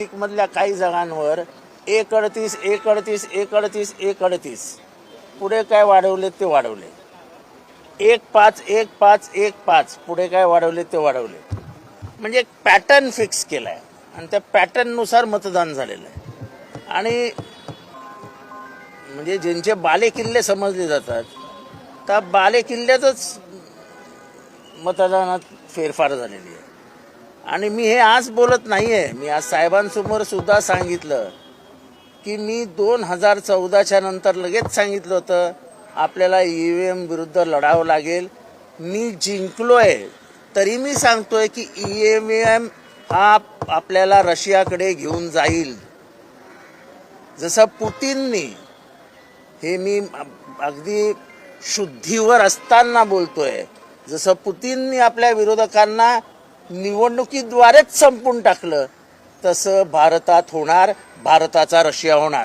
मधल्या काही जागांवर 138, 138, 138, 138 पुढे काय वाढवले ते वाढवले, 15, 15, 15 पुढे काय वाढवले ते वाढवले. म्हणजे एक पॅटर्न फिक्स केलाय आणि त्या पॅटर्ननुसार मतदान झालेलं आहे. आणि म्हणजे ज्यांचे बाले किल्ले समजले जातात त्या बाले किल्ल्यातच मतदानात फेरफार झालेली आहे. आणि मी हे आज बोलत नाहीये, मी आज साहेबांसमोर सुद्धा सांगितलं की मी 2014च्या नंतर लगेच सांगितलं होतं आपल्याला ईव्हीएम विरुद्ध लढावं लागेल. मी जिंकलोय तरी मी सांगतोय की ईव्हीएम हा आपल्याला रशियाकडे घेऊन जाईल. जसं पुतीननी, हे मी अगदी शुद्धीवर असताना बोलतोय, जसं पुतीननी आपल्या विरोधकांना निवडणुकीद्वारेच संपून टाकलं तसं भारतात होणार, भारताचा रशिया होणार.